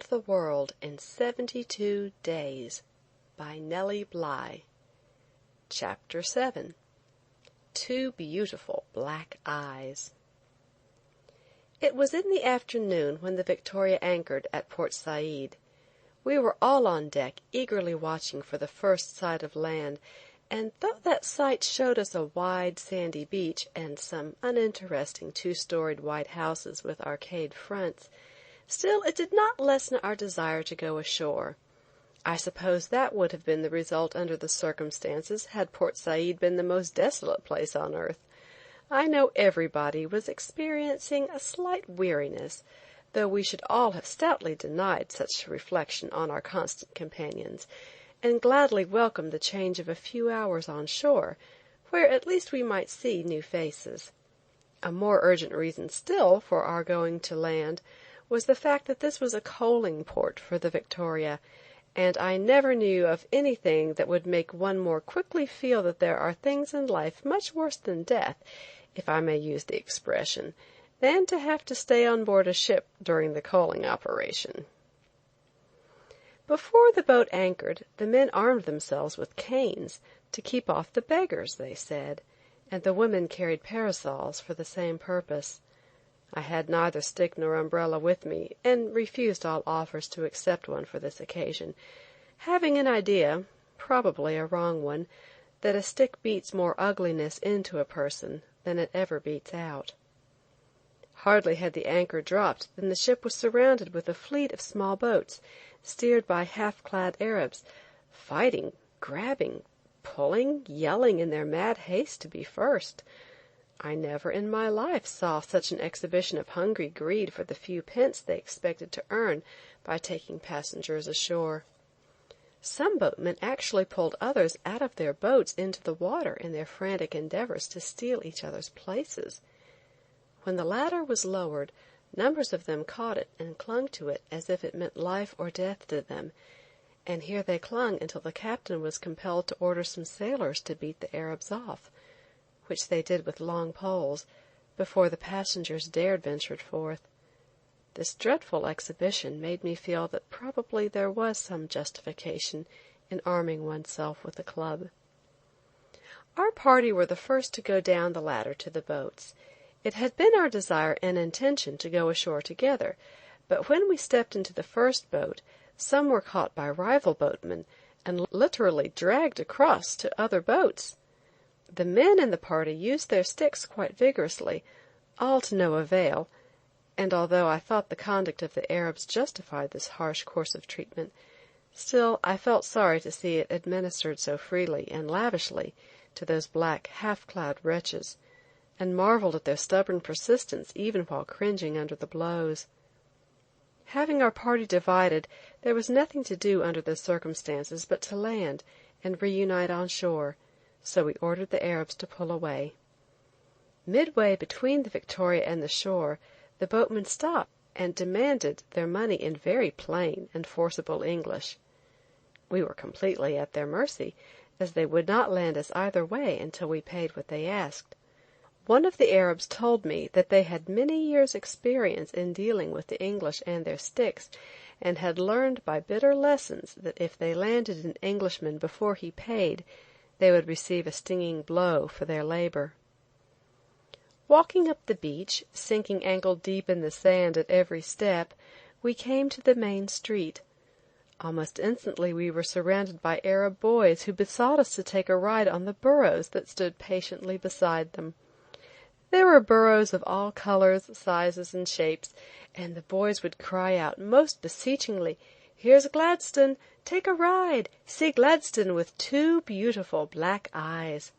the World in 72 Days by Nellie Bly. Chapter 7. Two Beautiful Black Eyes. It was in the afternoon when the Victoria anchored at Port Said. We were all on deck, eagerly watching for the first sight of land, and though that sight showed us a wide, sandy beach and some uninteresting two-storied white houses with arcade fronts, still it did not lessen our desire to go ashore. I suppose that would have been the result under the circumstances had Port Said been the most desolate place on earth. I know everybody was experiencing a slight weariness, though we should all have stoutly denied such reflection on our constant companions, and gladly welcomed the change of a few hours on shore, where at least we might see new faces. A more urgent reason still for our going to land was the fact that this was a coaling port for the Victoria, and I never knew of anything that would make one more quickly feel that there are things in life much worse than death, if I may use the expression, than to have to stay on board a ship during the coaling operation. Before the boat anchored, the men armed themselves with canes to keep off the beggars, they said, and the women carried parasols for the same purpose. I had neither stick nor umbrella with me, and refused all offers to accept one for this occasion, having an idea, probably a wrong one, that a stick beats more ugliness into a person than it ever beats out. Hardly had the anchor dropped than the ship was surrounded with a fleet of small boats, steered by half-clad Arabs, fighting, grabbing, pulling, yelling in their mad haste to be first. I never in my life saw such an exhibition of hungry greed for the few pence they expected to earn by taking passengers ashore. Some boatmen actually pulled others out of their boats into the water in their frantic endeavors to steal each other's places. When the ladder was lowered, numbers of them caught it and clung to it as if it meant life or death to them, and here they clung until the captain was compelled to order some sailors to beat the Arabs off, which they did with long poles, before the passengers dared venture forth. This dreadful exhibition made me feel that probably there was some justification in arming oneself with a club. Our party were the first to go down the ladder to the boats. It had been our desire and intention to go ashore together, but when we stepped into the first boat, some were caught by rival boatmen and literally dragged across to other boats. The men in the party used their sticks quite vigorously, all to no avail, and although I thought the conduct of the Arabs justified this harsh course of treatment, still I felt sorry to see it administered so freely and lavishly to those black, half-clad wretches, and marveled at their stubborn persistence even while cringing under the blows. Having our party divided, there was nothing to do under the circumstances but to land and reunite on shore, so we ordered the Arabs to pull away. Midway between the Victoria and the shore, the boatmen stopped and demanded their money in very plain and forcible English. We were completely at their mercy, as they would not land us either way until we paid what they asked. One of the Arabs told me that they had many years' experience in dealing with the English and their sticks, and had learned by bitter lessons that if they landed an Englishman before he paid, they would receive a stinging blow for their labor. Walking up the beach, sinking ankle-deep in the sand at every step, we came to the main street. Almost instantly we were surrounded by Arab boys who besought us to take a ride on the burros that stood patiently beside them. There were burros of all colors, sizes, and shapes, and the boys would cry out most beseechingly, "Here's Gladstone! Take a ride! See Gladstone with two beautiful black eyes!"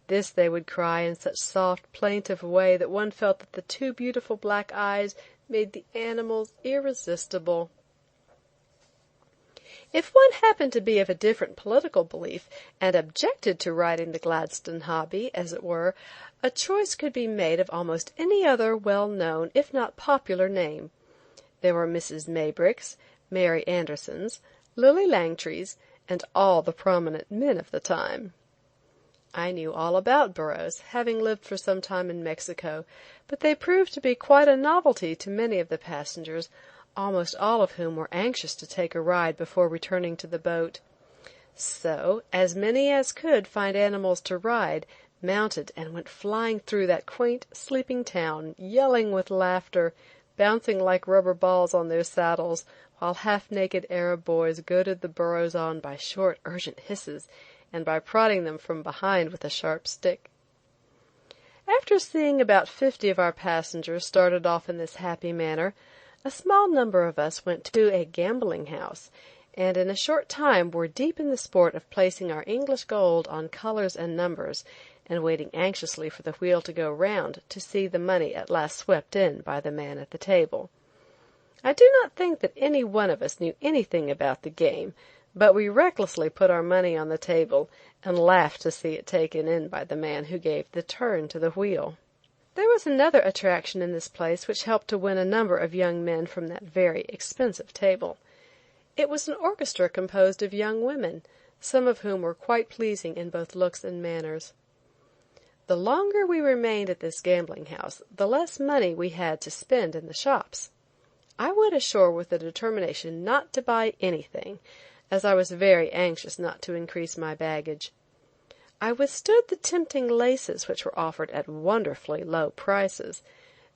This they would cry in such soft, plaintive way that one felt that the two beautiful black eyes made the animals irresistible. If one happened to be of a different political belief, and objected to riding the Gladstone hobby, as it were, a choice could be made of almost any other well-known, if not popular, name. There were Mrs. Maybricks, Mary Andersons, Lily Langtrys, and all the prominent men of the time. I knew all about burros, having lived for some time in Mexico, but they proved to be quite a novelty to many of the passengers, almost all of whom were anxious to take a ride before returning to the boat. So, as many as could find animals to ride, mounted and went flying through that quaint, sleeping town, yelling with laughter, bouncing like rubber balls on their saddles, while half-naked Arab boys goaded the burros on by short, urgent hisses, and by prodding them from behind with a sharp stick. After seeing about 50 of our passengers started off in this happy manner, a small number of us went to a gambling house, and in a short time were deep in the sport of placing our English gold on colors and numbers, and waiting anxiously for the wheel to go round to see the money at last swept in by the man at the table. I do not think that any one of us knew anything about the game, but we recklessly put our money on the table, and laughed to see it taken in by the man who gave the turn to the wheel. There was another attraction in this place which helped to win a number of young men from that very expensive table. It was an orchestra composed of young women, some of whom were quite pleasing in both looks and manners. The longer we remained at this gambling house, the less money we had to spend in the shops. I went ashore with the determination not to buy anything, as I was very anxious not to increase my baggage. I withstood the tempting laces which were offered at wonderfully low prices,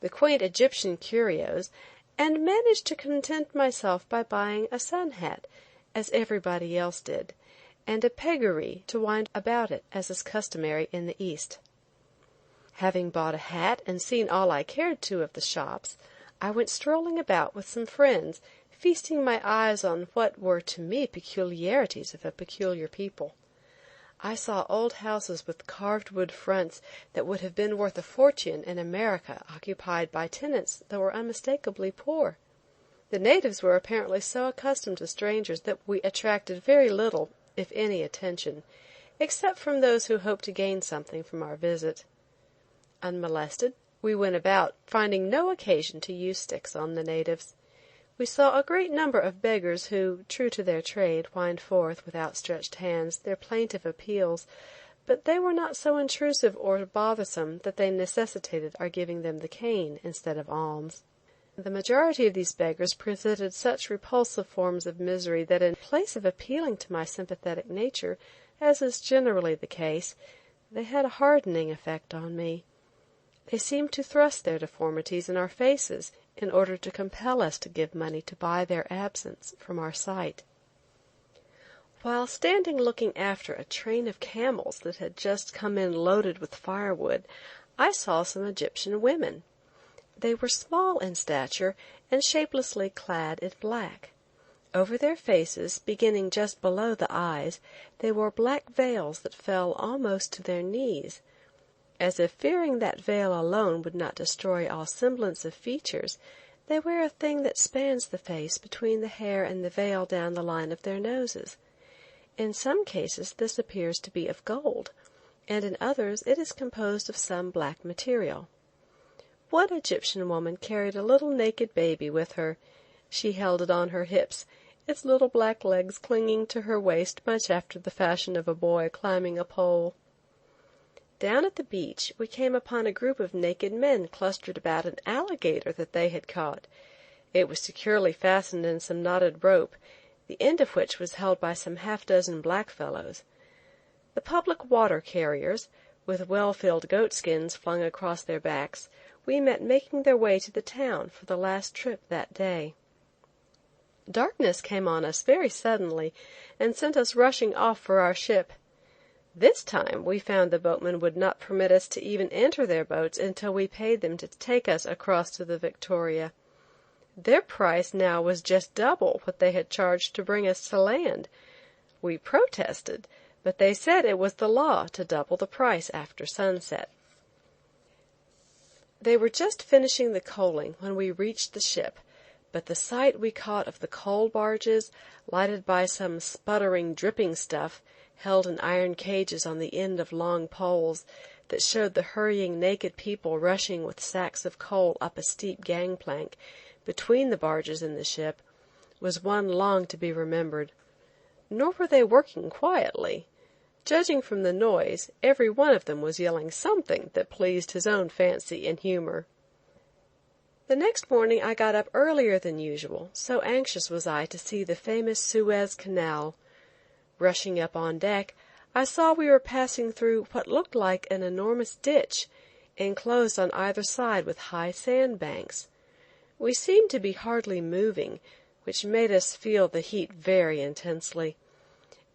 the quaint Egyptian curios, and managed to content myself by buying a sun hat, as everybody else did, and a peggaree to wind about it, as is customary in the East. Having bought a hat and seen all I cared to of the shops, I went strolling about with some friends, feasting my eyes on what were to me peculiarities of a peculiar people. I saw old houses with carved wood fronts that would have been worth a fortune in America, occupied by tenants that were unmistakably poor. The natives were apparently so accustomed to strangers that we attracted very little, if any, attention, except from those who hoped to gain something from our visit. Unmolested, we went about, finding no occasion to use sticks on the natives. We saw a great number of beggars who, true to their trade, whined forth, with outstretched hands, their plaintive appeals, but they were not so intrusive or bothersome that they necessitated our giving them the cane instead of alms. The majority of these beggars presented such repulsive forms of misery that in place of appealing to my sympathetic nature, as is generally the case, they had a hardening effect on me. They seemed to thrust their deformities in our faces, in order to compel us to give money to buy their absence from our sight. While standing looking after a train of camels that had just come in loaded with firewood, I saw some Egyptian women. They were small in stature and shapelessly clad in black. Over their faces, beginning just below the eyes, they wore black veils that fell almost to their knees. As if fearing that veil alone would not destroy all semblance of features, they wear a thing that spans the face between the hair and the veil down the line of their noses. In some cases this appears to be of gold, and in others it is composed of some black material. One Egyptian woman carried a little naked baby with her. She held it on her hips, its little black legs clinging to her waist much after the fashion of a boy climbing a pole. Down at the beach we came upon a group of naked men clustered about an alligator that they had caught. It was securely fastened in some knotted rope, the end of which was held by some half-dozen blackfellows. The public water carriers, with well-filled goat-skins flung across their backs, we met making their way to the town for the last trip that day. Darkness came on us very suddenly, and sent us rushing off for our ship. This time we found the boatmen would not permit us to even enter their boats until we paid them to take us across to the Victoria. Their price now was just double what they had charged to bring us to land. We protested, but they said it was the law to double the price after sunset. They were just finishing the coaling when we reached the ship, but the sight we caught of the coal barges, lighted by some sputtering, dripping stuff, held in iron cages on the end of long poles, that showed the hurrying naked people rushing with sacks of coal up a steep gangplank between the barges and the ship, was one long to be remembered. Nor were they working quietly. Judging from the noise, every one of them was yelling something that pleased his own fancy and humor. The next morning I got up earlier than usual, so anxious was I to see the famous Suez Canal. Rushing up on deck, I saw we were passing through what looked like an enormous ditch, enclosed on either side with high sandbanks. We seemed to be hardly moving, which made us feel the heat very intensely.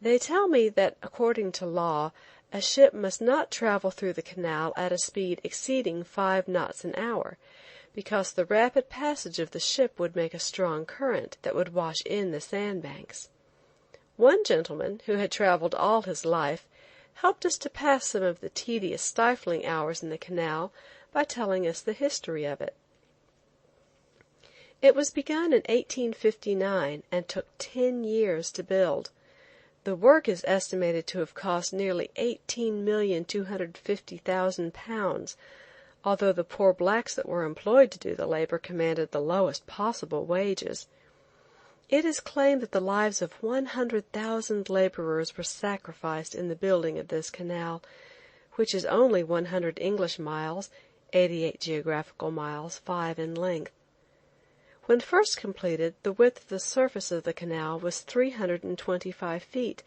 They tell me that, according to law, a ship must not travel through the canal at a speed exceeding 5 knots an hour, because the rapid passage of the ship would make a strong current that would wash in the sandbanks. One gentleman, who had traveled all his life, helped us to pass some of the tedious, stifling hours in the canal by telling us the history of it. It was begun in 1859 and took 10 years to build. The work is estimated to have cost nearly £18,250,000, although the poor blacks that were employed to do the labor commanded the lowest possible wages. It is claimed that the lives of 100,000 laborers were sacrificed in the building of this canal, which is only 100 English miles, 88 geographical miles, 5 in length. When first completed, the width of the surface of the canal was 325 feet,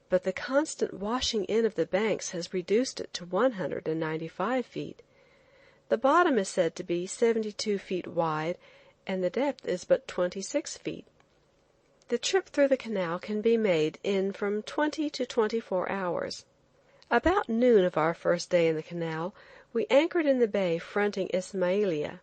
but the constant washing in of the banks has reduced it to 195 feet. The bottom is said to be 72 feet wide, and the depth is but 26 feet. The trip through the canal can be made in from 20 to 24 hours. About noon of our first day in the canal, we anchored in the bay fronting Ismailia.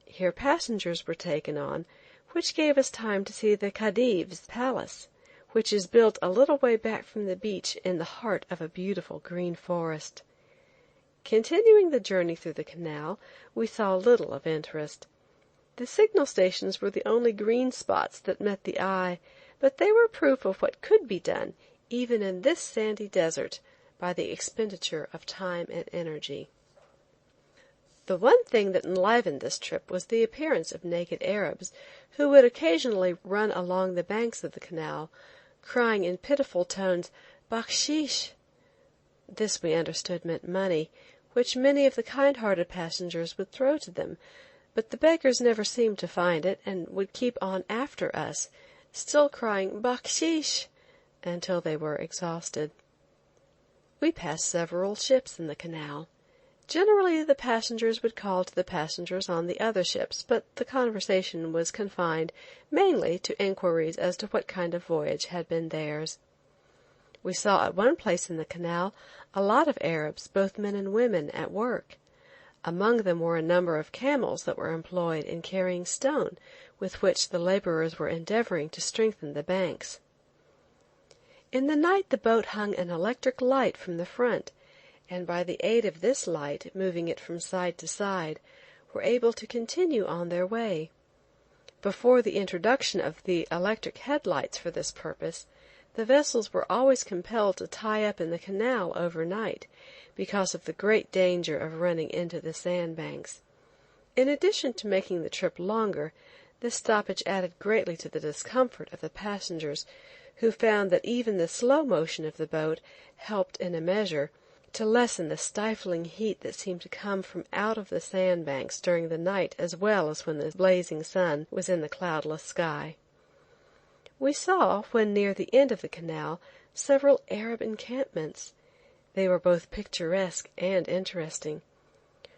Here passengers were taken on, which gave us time to see the Khedive's palace, which is built a little way back from the beach in the heart of a beautiful green forest. Continuing the journey through the canal, we saw little of interest. The signal stations were the only green spots that met the eye, but they were proof of what could be done, even in this sandy desert, by the expenditure of time and energy. The one thing that enlivened this trip was the appearance of naked Arabs, who would occasionally run along the banks of the canal, crying in pitiful tones, "Bakshish." This we understood meant money, which many of the kind-hearted passengers would throw to them, but the beggars never seemed to find it, and would keep on after us, still crying "Bakshish," until they were exhausted. We passed several ships in the canal. Generally the passengers would call to the passengers on the other ships, but the conversation was confined mainly to inquiries as to what kind of voyage had been theirs. We saw at one place in the canal a lot of Arabs, both men and women, at work. Among them were a number of camels that were employed in carrying stone, with which the laborers were endeavoring to strengthen the banks. In the night the boat hung an electric light from the front, and by the aid of this light, moving it from side to side, were able to continue on their way. Before the introduction of the electric headlights for this purpose, the vessels were always compelled to tie up in the canal overnight, because of the great danger of running into the sandbanks. In addition to making the trip longer, this stoppage added greatly to the discomfort of the passengers, who found that even the slow motion of the boat helped in a measure to lessen the stifling heat that seemed to come from out of the sandbanks during the night as well as when the blazing sun was in the cloudless sky. We saw, when near the end of the canal, several Arab encampments. They were both picturesque and interesting.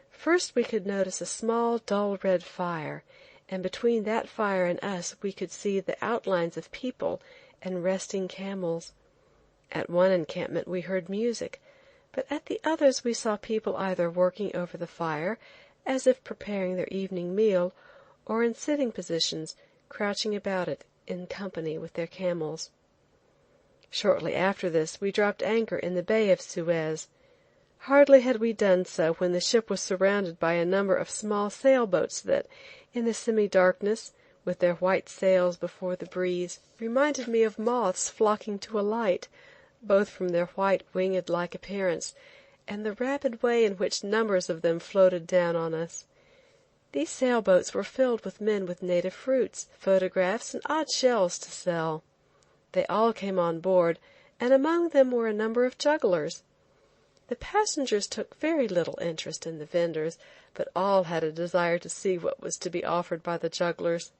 First we could notice a small dull red fire, and between that fire and us we could see the outlines of people and resting camels. At one encampment we heard music, but at the others we saw people either working over the fire, as if preparing their evening meal, or in sitting positions, crouching about it in company with their camels. Shortly after this we dropped anchor in the Bay of Suez. Hardly had we done so when the ship was surrounded by a number of small sailboats that, in the semi-darkness, with their white sails before the breeze, reminded me of moths flocking to a light, both from their white winged-like appearance, and the rapid way in which numbers of them floated down on us. These sailboats were filled with men with native fruits, photographs, and odd shells to sell. They all came on board, and among them were a number of jugglers. The passengers took very little interest in the vendors, but all had a desire to see what was to be offered by the jugglers.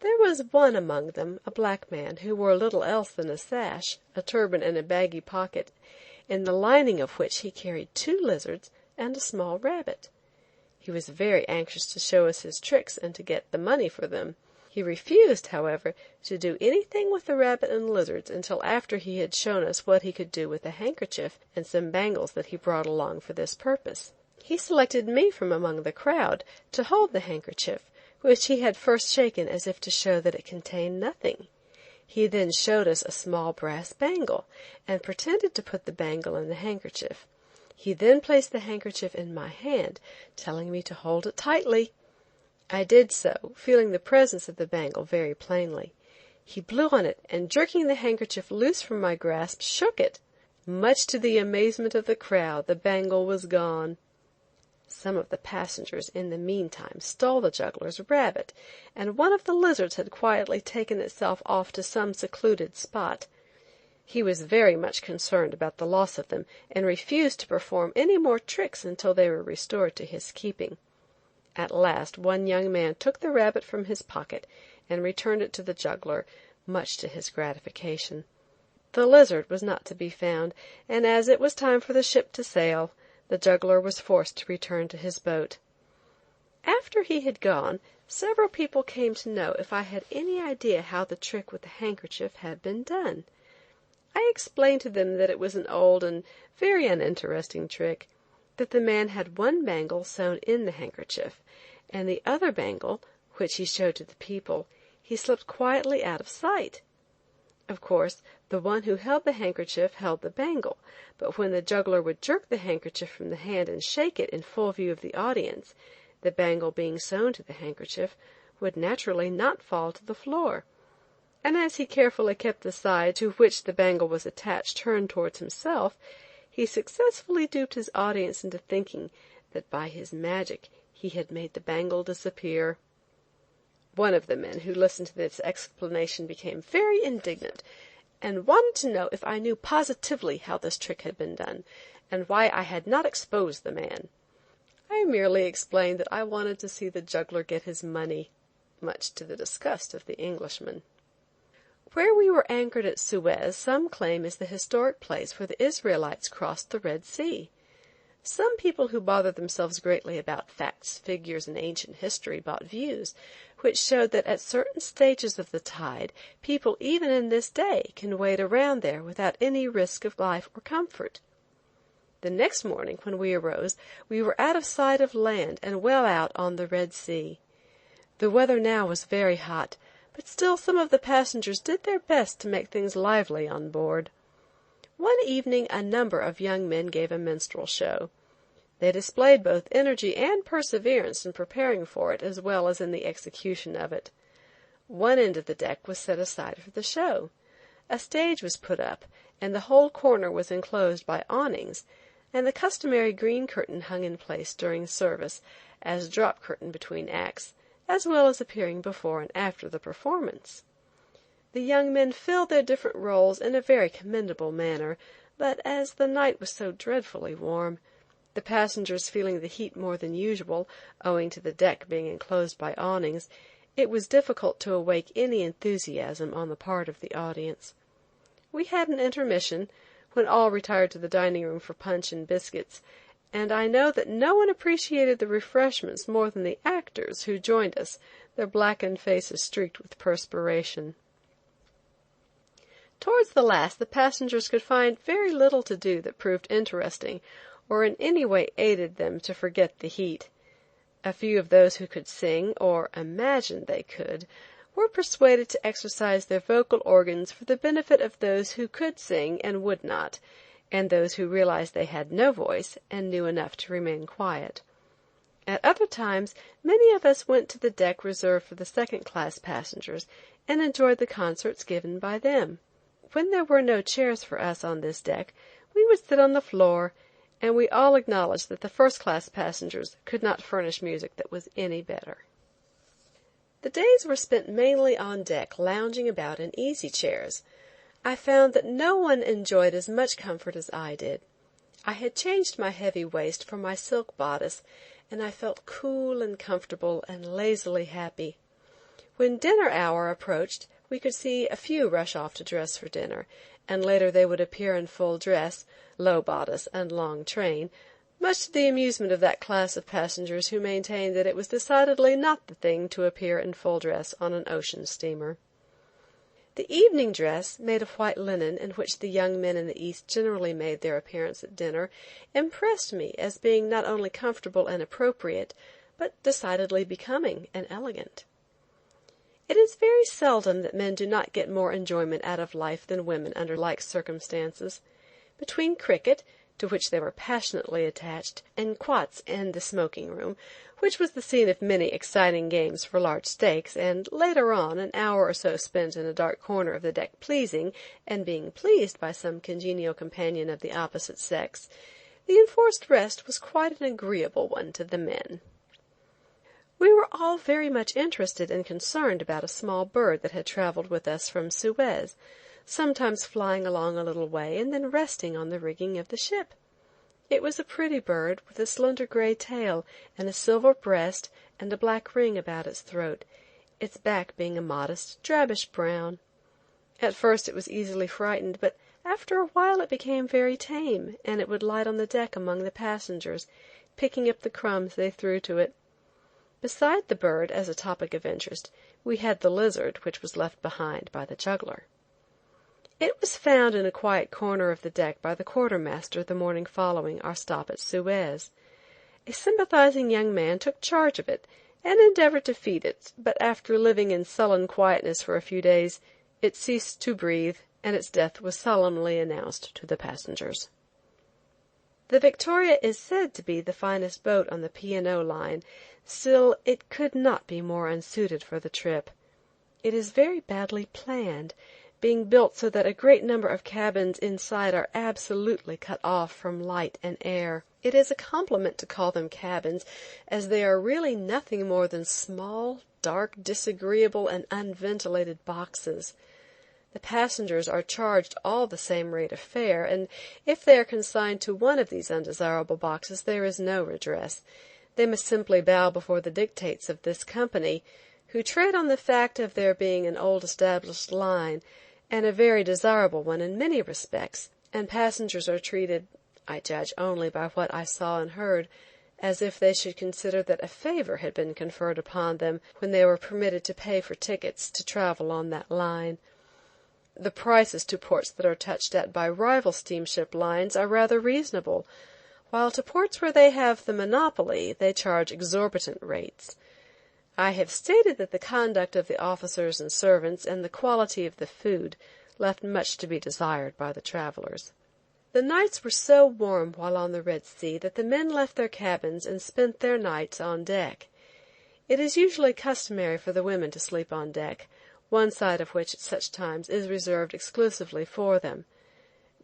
There was one among them, a black man, who wore little else than a sash, a turban, and a baggy pocket, in the lining of which he carried 2 lizards and a small rabbit. He was very anxious to show us his tricks and to get the money for them. He refused, however, to do anything with the rabbit and lizards until after he had shown us what he could do with a handkerchief and some bangles that he brought along for this purpose. He selected me from among the crowd to hold the handkerchief, which he had first shaken as if to show that it contained nothing. He then showed us a small brass bangle, and pretended to put the bangle in the handkerchief. He then placed the handkerchief in my hand, telling me to hold it tightly. I did so, feeling the presence of the bangle very plainly. He blew on it, and jerking the handkerchief loose from my grasp, shook it. Much to the amazement of the crowd, the bangle was gone. Some of the passengers in the meantime stole the juggler's rabbit, and one of the lizards had quietly taken itself off to some secluded spot. He was very much concerned about the loss of them, and refused to perform any more tricks until they were restored to his keeping. At last one young man took the rabbit from his pocket and returned it to the juggler, much to his gratification. The lizard was not to be found, and as it was time for the ship to sail, the juggler was forced to return to his boat. After he had gone, several people came to know if I had any idea how the trick with the handkerchief had been done. I explained to them that it was an old and very uninteresting trick, that the man had one bangle sewn in the handkerchief, and the other bangle, which he showed to the people, he slipped quietly out of sight. Of course, the one who held the handkerchief held the bangle, but when the juggler would jerk the handkerchief from the hand and shake it in full view of the audience, the bangle being sewn to the handkerchief would naturally not fall to the floor. And as he carefully kept the side to which the bangle was attached turned towards himself, he successfully duped his audience into thinking that by his magic he had made the bangle disappear. One of the men who listened to this explanation became very indignant, and wanted to know if I knew positively how this trick had been done, and why I had not exposed the man. I merely explained that I wanted to see the juggler get his money, much to the disgust of the Englishman. Where we were anchored at Suez, some claim is the historic place where the Israelites crossed the Red Sea. Some people who bother themselves greatly about facts, figures, and ancient history bought views, which showed that at certain stages of the tide, people even in this day can wade around there without any risk of life or comfort. The next morning when we arose, we were out of sight of land and well out on the Red Sea. The weather now was very hot, but still some of the passengers did their best to make things lively on board. One evening a number of young men gave a minstrel show. They displayed both energy and perseverance in preparing for it as well as in the execution of it. One end of the deck was set aside for the show. A stage was put up, and the whole corner was enclosed by awnings, and the customary green curtain hung in place during service as drop curtain between acts, as well as appearing before and after the performance. The young men filled their different roles in a very commendable manner, but as the night was so dreadfully warm, the passengers feeling the heat more than usual, owing to the deck being enclosed by awnings, it was difficult to awake any enthusiasm on the part of the audience. We had an intermission, when all retired to the dining-room for punch and biscuits, and I know that no one appreciated the refreshments more than the actors who joined us, their blackened faces streaked with perspiration. Towards the last the passengers could find very little to do that proved interesting, or in any way aided them to forget the heat. A few of those who could sing, or imagined they could, were persuaded to exercise their vocal organs for the benefit of those who could sing and would not, and those who realized they had no voice and knew enough to remain quiet. At other times many of us went to the deck reserved for the second-class passengers and enjoyed the concerts given by them. When there were no chairs for us on this deck, we would sit on the floor, and we all acknowledged that the first-class passengers could not furnish music that was any better. The days were spent mainly on deck, lounging about in easy chairs. I found that no one enjoyed as much comfort as I did. I had changed my heavy waist for my silk bodice, and I felt cool and comfortable and lazily happy. When dinner hour approached, we could see a few rush off to dress for dinner, and later they would appear in full dress, low bodice, and long train, much to the amusement of that class of passengers who maintained that it was decidedly not the thing to appear in full dress on an ocean steamer. The evening dress, made of white linen, in which the young men in the East generally made their appearance at dinner, impressed me as being not only comfortable and appropriate, but decidedly becoming and elegant. It is very seldom that men do not get more enjoyment out of life than women under like circumstances. Between cricket, to which they were passionately attached, and quoits and the smoking-room, which was the scene of many exciting games for large stakes, and, later on, an hour or so spent in a dark corner of the deck pleasing, and being pleased by some congenial companion of the opposite sex, the enforced rest was quite an agreeable one to the men. We were all very much interested and concerned about a small bird that had travelled with us from Suez, sometimes flying along a little way and then resting on the rigging of the ship. It was a pretty bird, with a slender gray tail and a silver breast and a black ring about its throat, its back being a modest drabbish brown. At first it was easily frightened, but after a while it became very tame, and it would light on the deck among the passengers, picking up the crumbs they threw to it. Beside the bird, as a topic of interest, we had the lizard, which was left behind by the juggler. It was found in a quiet corner of the deck by the quartermaster the morning following our stop at Suez. A sympathizing young man took charge of it, and endeavored to feed it, but after living in sullen quietness for a few days, it ceased to breathe, and its death was solemnly announced to the passengers. The Victoria is said to be the finest boat on the P&O line, still it could not be more unsuited for the trip. It is very badly planned, being built so that a great number of cabins inside are absolutely cut off from light and air. It is a compliment to call them cabins, as they are really nothing more than small, dark, disagreeable, and unventilated boxes. The passengers are charged all the same rate of fare, and if they are consigned to one of these undesirable boxes there is no redress. They must simply bow before the dictates of this company, who trade on the fact of their being an old established line, and a very desirable one in many respects, and passengers are treated, I judge only by what I saw and heard, as if they should consider that a favor had been conferred upon them when they were permitted to pay for tickets to travel on that line. The prices to ports that are touched at by rival steamship lines are rather reasonable, while to ports where they have the monopoly they charge exorbitant rates. I have stated that the conduct of the officers and servants and the quality of the food left much to be desired by the travelers. The nights were so warm while on the Red Sea that the men left their cabins and spent their nights on deck. It is usually customary for the women to sleep on deck, one side of which at such times is reserved exclusively for them.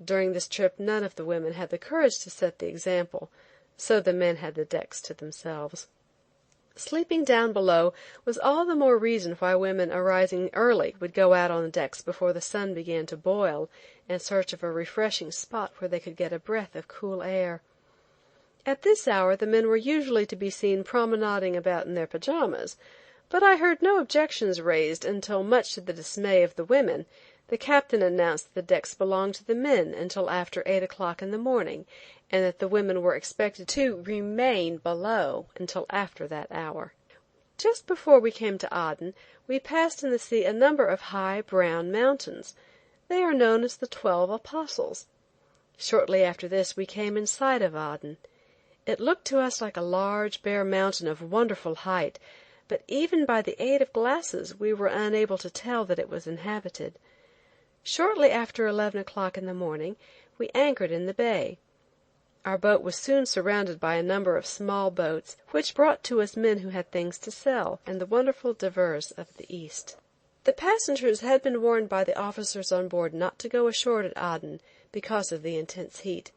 During this trip none of the women had the courage to set the example, so the men had the decks to themselves. Sleeping down below was all the more reason why women arising early would go out on the decks before the sun began to boil, in search of a refreshing spot where they could get a breath of cool air. At this hour the men were usually to be seen promenading about in their pajamas, but I heard no objections raised until, much to the dismay of the women, the captain announced that the decks belonged to the men until after 8 o'clock in the morning, and that the women were expected to remain below until after that hour. Just before we came to Aden, we passed in the sea a number of high, brown mountains. They are known as the 12 Apostles. Shortly after this we came in sight of Aden. It looked to us like a large, bare mountain of wonderful height, but even by the aid of glasses we were unable to tell that it was inhabited. Shortly after 11 o'clock in the morning we anchored in the bay. Our boat was soon surrounded by a number of small boats, which brought to us men who had things to sell, and the wonderful divers of the East. The passengers had been warned by the officers on board not to go ashore at Aden because of the intense heat,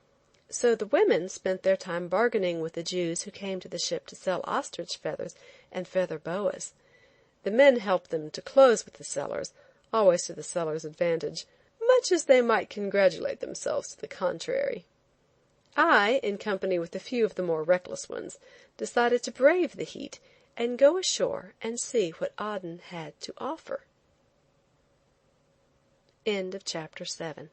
so the women spent their time bargaining with the Jews who came to the ship to sell ostrich feathers and feather boas. The men helped them to close with the sellers, always to the sellers' advantage, much as they might congratulate themselves to the contrary. I, in company with a few of the more reckless ones, decided to brave the heat and go ashore and see what Aden had to offer. Chapter 8